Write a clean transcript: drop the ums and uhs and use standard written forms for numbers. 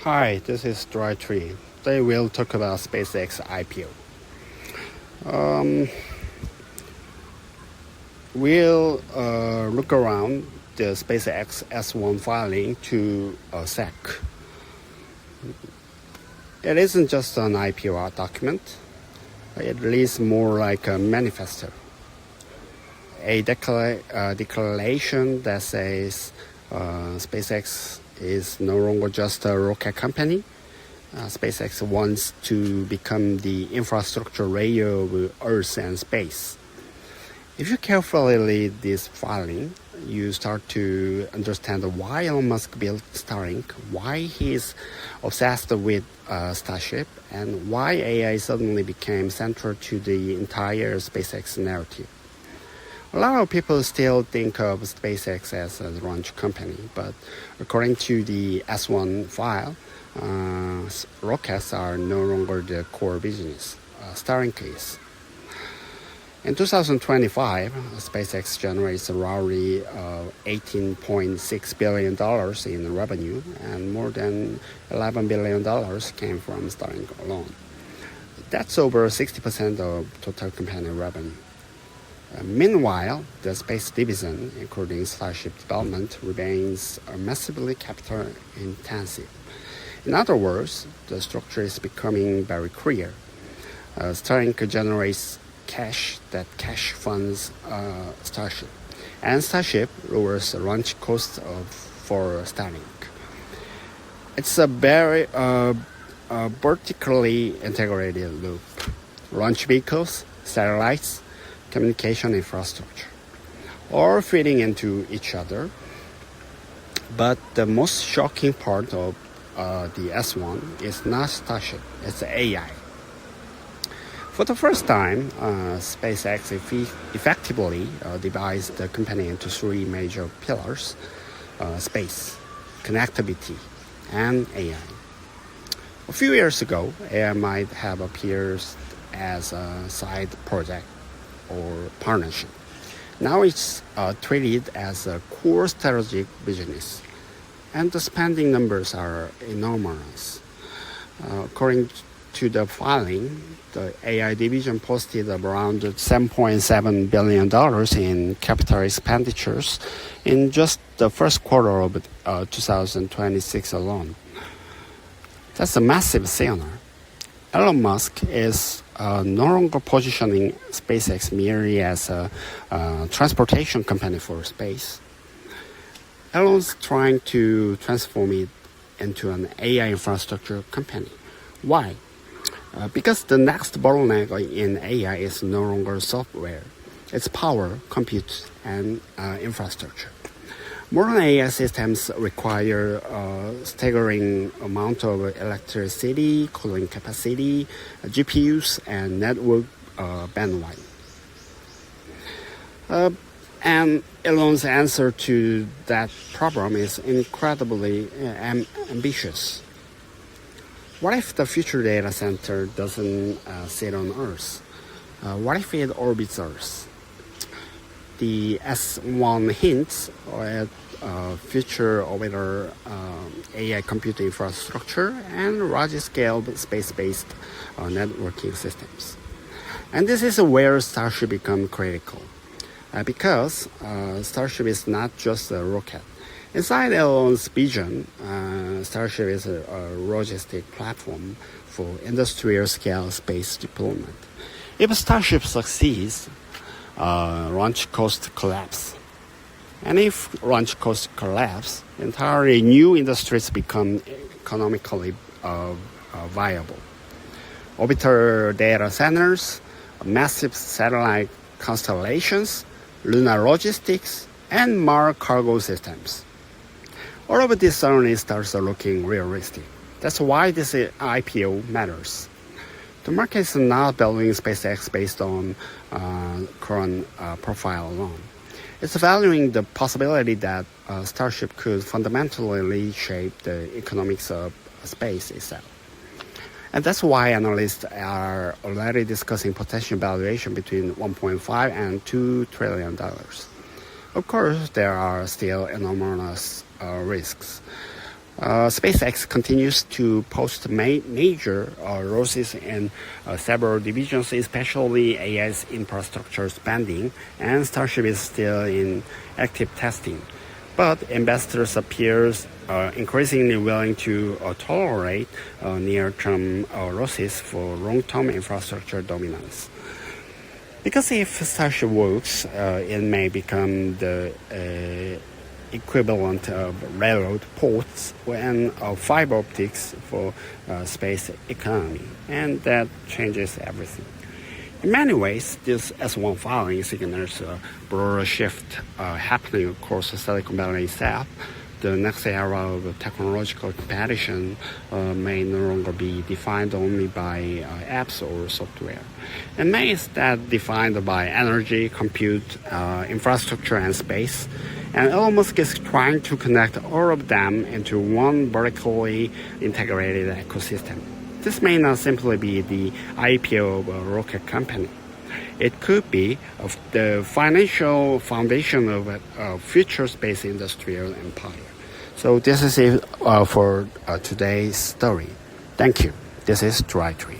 Hi, this is Dry Tree. Today we'll talk about SpaceX IPO. We'll look around the SpaceX S-1 filing to a SEC. It isn't just an IPO document. It reads more like a manifesto. A declaration that says SpaceX is no longer just a rocket company. SpaceX wants to become the infrastructure layer of Earth and space. If you carefully read this filing, you start to understand why Elon Musk built Starlink, why he's obsessed with Starship, and why AI suddenly became central to the entire SpaceX narrative. A lot of people still think of SpaceX as a launch company, but according to the S1 file, rockets are no longer the core business. Starlink is. In 2025, SpaceX generates roughly $18.6 billion in revenue, and more than $11 billion came from Starlink alone. That's over 60% of total company revenue. Meanwhile, the space division, including Starship development, remains massively capital intensive. In other words, the structure is becoming very clear. Starlink generates cash that cash funds Starship, and Starship lowers the launch cost for Starlink. It's a very vertically integrated loop. Launch vehicles, satellites, communication infrastructure, all feeding into each other. But the most shocking part of the S1 is not Starship, it's AI. For the first time, SpaceX effectively divides the company into three major pillars: space, connectivity, and AI. A few years ago, AI might have appeared as a side project or partnership. Now it's treated as a core strategic business, and the spending numbers are enormous. According to the filing, the AI division posted around $7.7 billion in capital expenditures in just the first quarter of 2026 alone. That's a massive signal. Elon Musk is no longer positioning SpaceX merely as a transportation company for space. Elon's trying to transform it into an AI infrastructure company. Why? Because the next bottleneck in AI is no longer software. It's power, compute, and infrastructure. Modern AI systems require a staggering amount of electricity, cooling capacity, GPUs, and network bandwidth. And Elon's answer to that problem is incredibly ambitious. What if the future data center doesn't sit on Earth? What if it orbits Earth? The S1 hints at future orbital AI computing infrastructure and large-scale space-based networking systems. And this is where Starship becomes critical, because Starship is not just a rocket. Inside Elon's vision, Starship is a logistic platform for industrial-scale space deployment. If Starship succeeds, launch cost collapse. And if launch costs collapse, entirely new industries become economically viable. Orbital data centers, massive satellite constellations, lunar logistics, and Mars cargo systems. All of this suddenly starts looking realistic. That's why this IPO matters. The market is not valuing SpaceX based on current profile alone. It's valuing the possibility that Starship could fundamentally reshape the economics of space itself. And that's why analysts are already discussing potential valuation between $1.5 and $2 trillion. Of course, there are still enormous risks. SpaceX continues to post major losses in several divisions, especially AI's infrastructure spending, and Starship is still in active testing. But investors appear increasingly willing to tolerate near-term losses for long-term infrastructure dominance. Because if Starship works, it may become the equivalent of railroad ports and fiber optics for space economy, and that changes everything. In many ways, this S-1 filing signals a broader shift happening across the Silicon Valley itself. The next era of technological competition may no longer be defined only by apps or software. It may instead defined by energy, compute, infrastructure, and space. And Elon Musk is trying to connect all of them into one vertically integrated ecosystem. This may not simply be the IPO of a rocket company. It could be of the financial foundation of a future space industrial empire. So this is it for today's story. Thank you. This is Dry Tree.